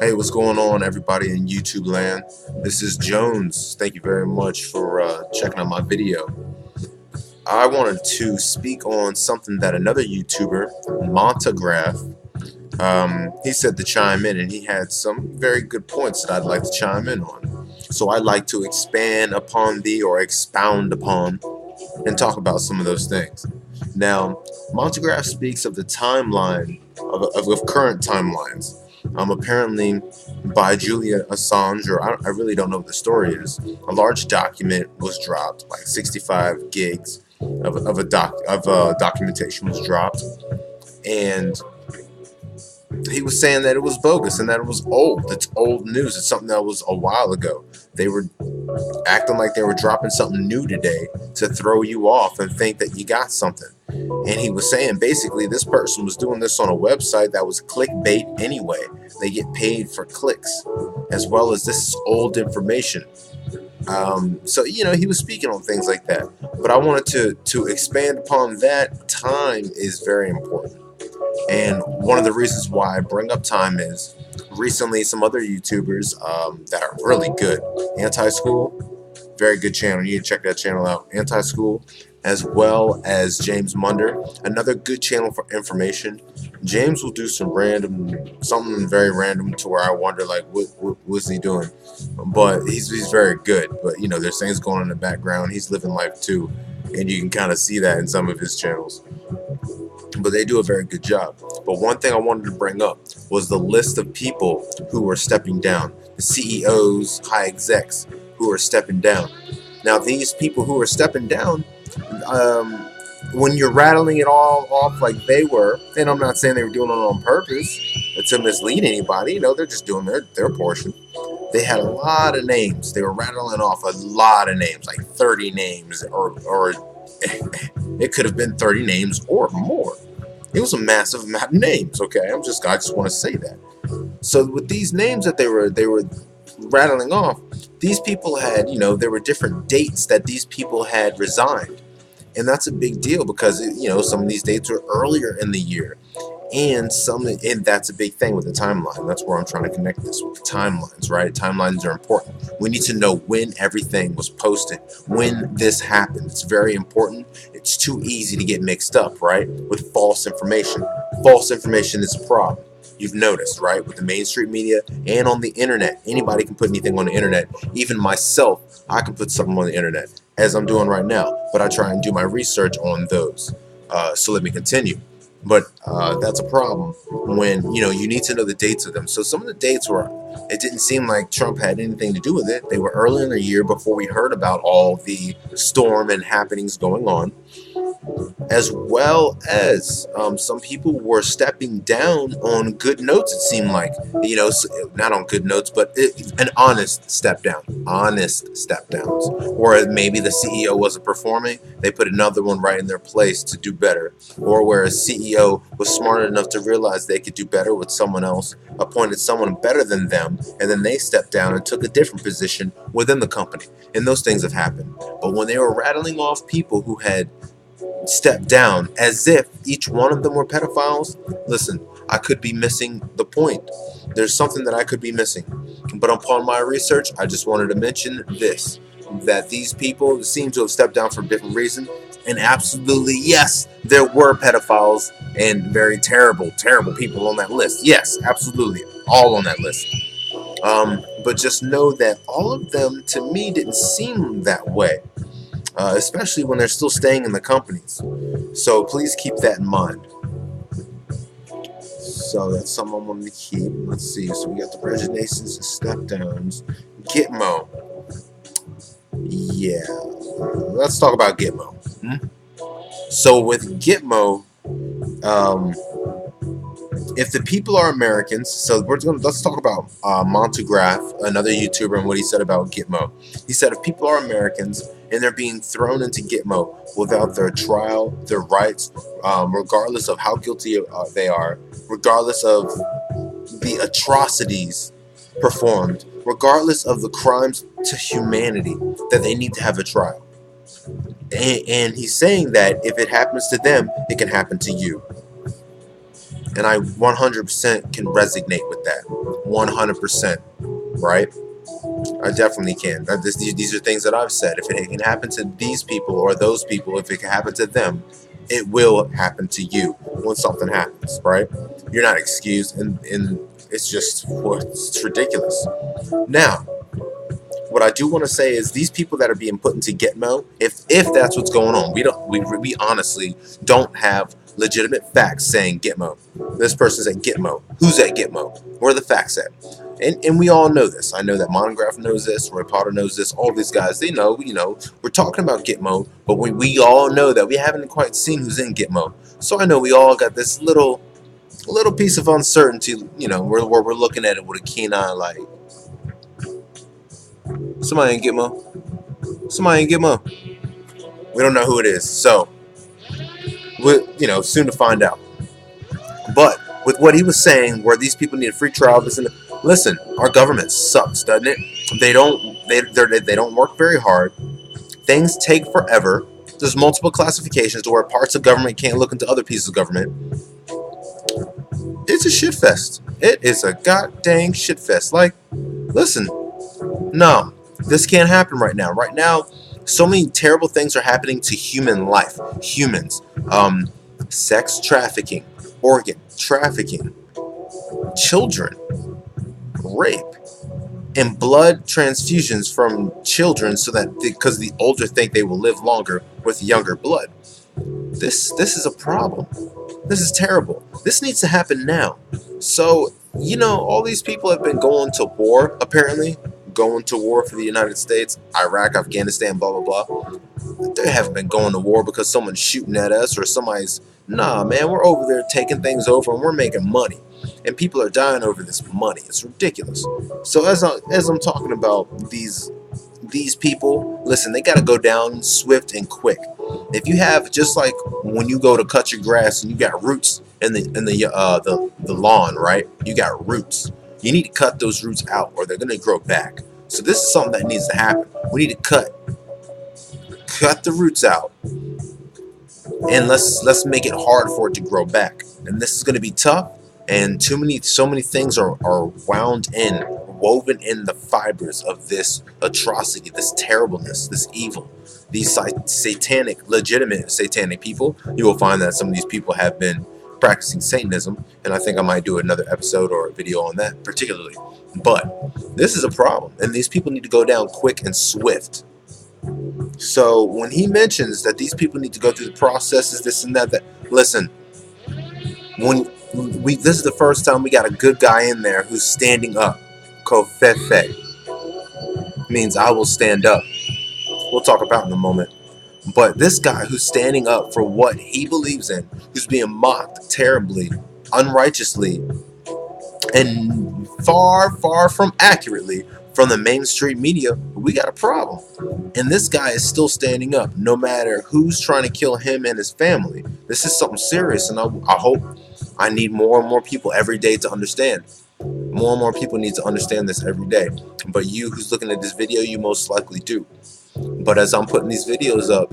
Hey, what's going on, everybody in YouTube land? This is Jones. Thank you very much for checking out my video. I wanted to speak on something that another YouTuber, Montagraph, he said to chime in, and he had some very good points that I'd like to chime in on. So I'd like to expand upon or expound upon and talk about some of those things. Now, Montagraph speaks of the timeline of current timelines. Apparently, by Julia Assange, or I really don't know what the story is, a large document was dropped, like 65 gigs of documentation was dropped, and he was saying that it was bogus and that it was old. It's old news. It's something that was a while ago. They were acting like they were dropping something new today to throw you off and think that you got something. And he was saying basically this person was doing this on a website that was clickbait anyway. They get paid for clicks, as well as this is old information. So he was speaking on things like that. But I wanted to expand upon that. Time is very important. And one of the reasons why I bring up time is recently some other YouTubers that are really good. Anti-School, very good channel. You need to check that channel out. Anti-School, as well as James Munder, another good channel for information. James will do something very random to where I wonder, like, what's he doing? But he's very good. But there's things going on in the background. He's living life too, and you can kind of see that in some of his channels. But they do a very good job. But one thing I wanted to bring up was the list of people who were stepping down, the CEOs, high execs who are stepping down. Now, these people who are stepping down, when you're rattling it all off like they were, and I'm not saying they were doing it on purpose to mislead anybody, they're just doing their portion. They had a lot of names. They were rattling off a lot of names, like 30 names, or it could have been 30 names or more. It was a massive amount of names. Okay, I just want to say that. So with these names that they were rattling off, these people had, there were different dates that these people had resigned, and that's a big deal because some of these dates were earlier in the year, and that's a big thing with the timeline. That's where I'm trying to connect this with the timelines, right? Timelines are important. We need to know when everything was posted, when this happened. It's very important. It's too easy to get mixed up, right, with false information. False information is a problem. You've noticed, right, with the mainstream media and on the internet. Anybody can put anything on the internet. Even myself, I can put something on the internet, as I'm doing right now. But I try and do my research on those. So let me continue. But that's a problem when, you need to know the dates of them. So some of the dates it didn't seem like Trump had anything to do with it. They were early in the year before we heard about all the storm and happenings going on. As well as some people were stepping down on good notes, it seemed like. Not on good notes, but an honest step down. Honest step downs. Or maybe the CEO wasn't performing, they put another one right in their place to do better. Or where a CEO was smart enough to realize they could do better with someone else, appointed someone better than them, and then they stepped down and took a different position within the company. And those things have happened. But when they were rattling off people who had stepped down as if each one of them were pedophiles, listen, I could be missing the point. There's something that I could be missing. But upon my research, I just wanted to mention this, that these people seem to have stepped down for different reasons. And absolutely, yes, there were pedophiles and very terrible, terrible people on that list. Yes, absolutely, all on that list. But just know that all of them, to me, didn't seem that way. Especially when they're still staying in the companies. So please keep that in mind. So that's something I wanted to keep. Let's see. So we got the resignations and step downs. Gitmo. Yeah. Let's talk about Gitmo. So with Gitmo, if the people are Americans, so let's talk about Montagraph, another YouTuber, and what he said about Gitmo. He said if people are Americans and they're being thrown into Gitmo without their trial, their rights, regardless of how guilty they are, regardless of the atrocities performed, regardless of the crimes to humanity, that they need to have a trial. And he's saying that if it happens to them, it can happen to you. And I 100% can resonate with that. 100%, right? I definitely can. These are things that I've said. If it can happen to these people or those people, if it can happen to them, it will happen to you when something happens, right? You're not excused, and it's just, well, it's ridiculous. Now, what I do want to say is these people that are being put into Gitmo, if that's what's going on, we honestly don't have legitimate facts saying Gitmo. This person's at Gitmo. Who's at Gitmo? Where are the facts at? And we all know this. I know that Monograph knows this. Roy Potter knows this. All these guys, they know. We're talking about Gitmo, but we all know that we haven't quite seen who's in Gitmo. So I know we all got this little piece of uncertainty. Where we're looking at it with a keen eye, like somebody in Gitmo. Somebody in Gitmo. We don't know who it is. So we're soon to find out. But with what he was saying, where these people need a free trial, listen, our government sucks, doesn't it? They don't work very hard. Things take forever. There's multiple classifications to where parts of government can't look into other pieces of government. It's a shit fest. It is a goddamn shit fest. Like, listen, no, this can't happen right now. Right now, so many terrible things are happening to human life. Humans. Sex trafficking, organ trafficking, children, rape, and blood transfusions from children so that because the older think they will live longer with younger blood. This is a problem. This is terrible. This needs to happen now. So, all these people have been going to war, apparently. Going to war for the United States, Iraq, Afghanistan, blah, blah, blah. They haven't been going to war because someone's shooting at us or somebody's... Nah, man, we're over there taking things over and we're making money. And people are dying over this money. It's ridiculous. So as I'm talking about these people, listen, they got to go down swift and quick. If you have, just like when you go to cut your grass and you got roots in the lawn, right? You got roots. You need to cut those roots out or they're going to grow back. So this is something that needs to happen. We need to cut the roots out, and let's make it hard for it to grow back. And this is going to be tough, and so many things are woven in the fibers of this atrocity, this terribleness, this evil. These legitimate satanic people, you will find that some of these people have been practicing Satanism, and I think I might do another episode or a video on that particularly. But this is a problem, and these people need to go down quick and swift. So when he mentions that these people need to go through the processes, this and that, listen, this is the first time we got a good guy in there who's standing up. Kofefe means I will stand up. We'll talk about in a moment. But this guy who's standing up for what he believes in, who's being mocked terribly, unrighteously, and far, far from accurately from the mainstream media, we got a problem. And this guy is still standing up, no matter who's trying to kill him and his family. This is something serious, and I need more and more people every day to understand. More and more people need to understand this every day. But you who's looking at this video, you most likely do. But as I'm putting these videos up,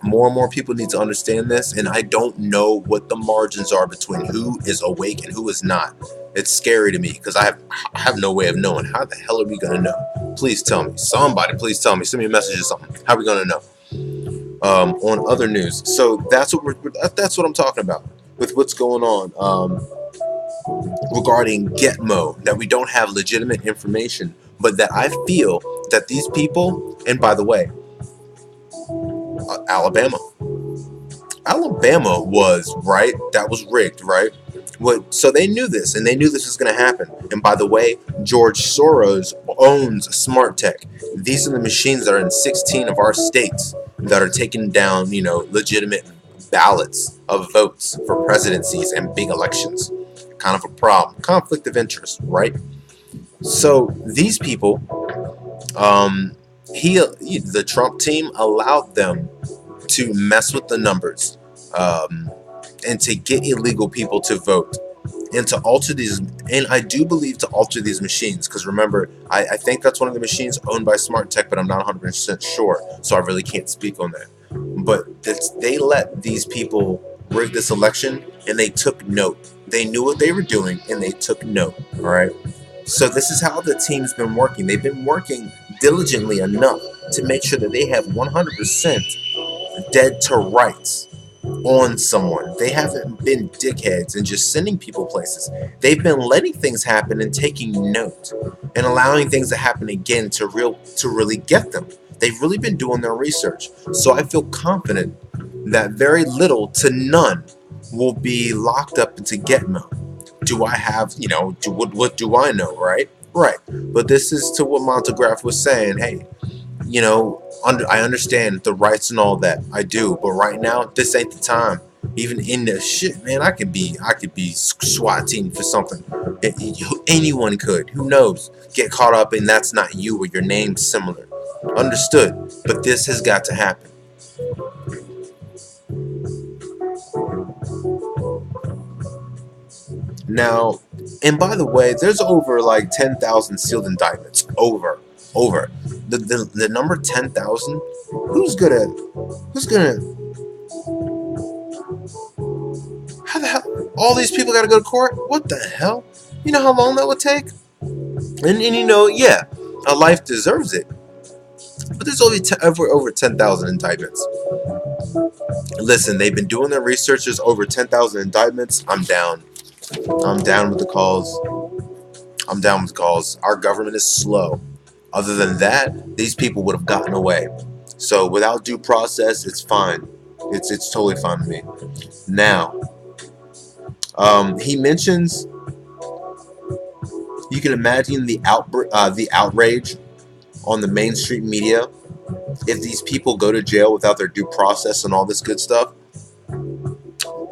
more and more people need to understand this, and I don't know what the margins are between who is awake and who is not. It's scary to me because I have no way of knowing. How the hell are we going to know? Please tell me. Somebody, please tell me. Send me a message or something. How are we going to know? On other news. So that's what I'm talking about with what's going on regarding Gitmo, that we don't have legitimate information, but that I feel that these people, and by the way, Alabama was right. That was rigged, right? So they knew this, and they knew this was going to happen. And by the way, George Soros owns Smart Tech. These are the machines that are in 16 of our states that are taking down, legitimate ballots of votes for presidencies and big elections. Kind of a problem. Conflict of interest, right? So these people, the Trump team allowed them to mess with the numbers, and to get illegal people to vote, and to alter these, and I do believe to alter these machines, because remember, I think that's one of the machines owned by Smart Tech, but I'm not 100% sure, so I really can't speak on that. But they let these people rig this election, and they took note. They knew what they were doing, and they took note. All right. So this is how the team's been working. They've been working diligently enough to make sure that they have 100% dead to rights on someone. They haven't been dickheads and just sending people places. They've been letting things happen and taking note and allowing things to happen again to really get them. They've really been doing their research. So I feel confident that very little to none will be locked up into Gitmo. Do I have, what do I know, right? Right. But this is to what Montegraph was saying. Hey, I understand the rights and all that. I do. But right now, this ain't the time. Even in the shit, man, I could be SWAT team for something. Anyone could. Who knows? Get caught up and that's not you or your name's similar. Understood. But this has got to happen. Now, and by the way, there's over like 10,000 sealed indictments. Over. The number 10,000. Who's gonna? How the hell? All these people gotta go to court? What the hell? You know how long that would take? And yeah, a life deserves it. But there's only over 10,000 indictments. Listen, they've been doing their research. There's over 10,000 indictments. I'm down. I'm down with the calls. Our government is slow. Other than that, these people would have gotten away. So without due process, it's fine. It's totally fine to me. Now, he mentions you can imagine the outrage on the mainstream media if these people go to jail without their due process and all this good stuff.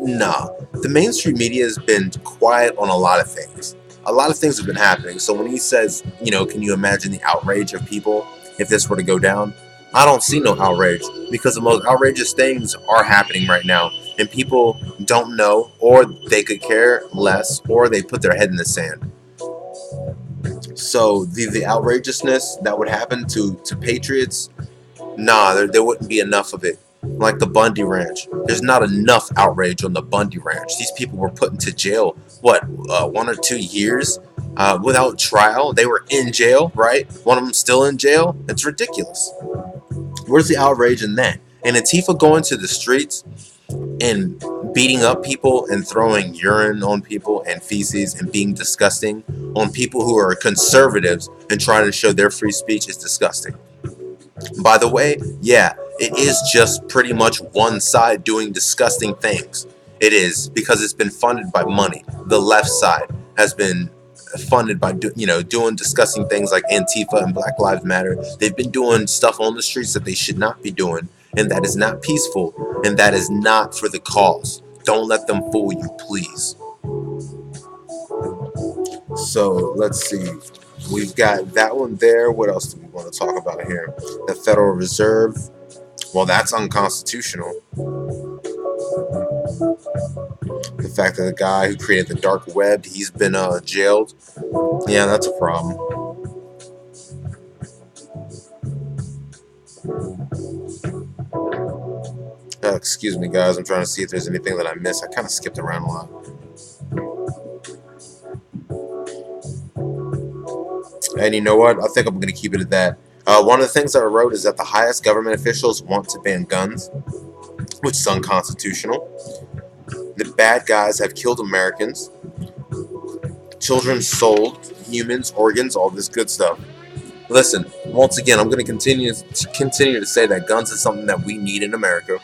Nah, the mainstream media has been quiet on a lot of things. A lot of things have been happening. So when he says, can you imagine the outrage of people if this were to go down? I don't see no outrage because the most outrageous things are happening right now. And people don't know, or they could care less, or they put their head in the sand. So the outrageousness that would happen to patriots, nah, there wouldn't be enough of it. Like the Bundy Ranch. There's not enough outrage on the Bundy Ranch. These people were put into jail, 1 or 2 years without trial? They were in jail, right? One of them still in jail? It's ridiculous. Where's the outrage in that? And Antifa going to the streets and beating up people and throwing urine on people and feces and being disgusting on people who are conservatives and trying to show their free speech is disgusting. By the way, yeah, it is just pretty much one side doing disgusting things. It is, because it's been funded by money. The left side has been funded by doing disgusting things like Antifa and Black Lives Matter. They've been doing stuff on the streets that they should not be doing, and that is not peaceful, and that is not for the cause. Don't let them fool you, please. So let's see. We've got that one there. What else do we want to talk about here? The Federal Reserve. Well, that's unconstitutional. The fact that the guy who created the dark web, he's been jailed. Yeah, that's a problem. Excuse me, guys. I'm trying to see if there's anything that I missed. I kind of skipped around a lot. And you know what? I think I'm going to keep it at that. One of the things that I wrote is that the highest government officials want to ban guns, which is unconstitutional. The bad guys have killed Americans. Children sold humans, organs, all this good stuff. Listen, once again, I'm going to continue to say that guns is something that we need in America.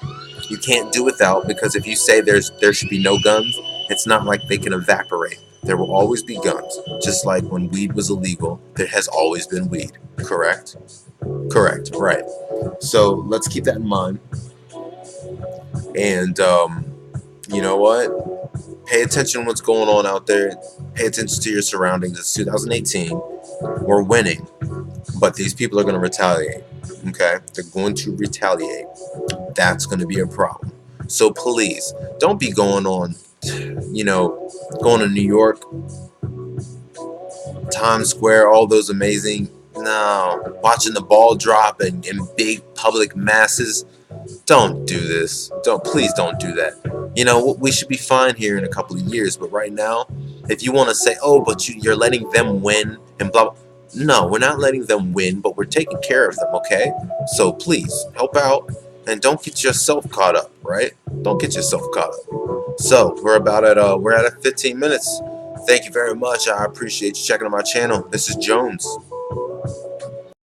You can't do without, because if you say there should be no guns, it's not like they can evaporate. There will always be guns. Just like when weed was illegal, there has always been weed. Correct? Correct, right. So let's keep that in mind. And you know what? Pay attention to what's going on out there. Pay attention to your surroundings. It's 2018. We're winning. But these people are going to retaliate. Okay? They're going to retaliate. That's going to be a problem. So please, don't be going on, going to New York, Times Square, all those amazing, watching the ball drop in big public masses. Don't do this. Please don't do that. You know, we should be fine here in a couple of years, but right now, if you want to say, oh, but you're letting them win and blah, blah, no, we're not letting them win, but we're taking care of them, okay? So please, help out and don't get yourself caught up, right? Don't get yourself caught up. So, we're at 15 minutes. Thank you very much. I appreciate you checking out my channel. This is Jones.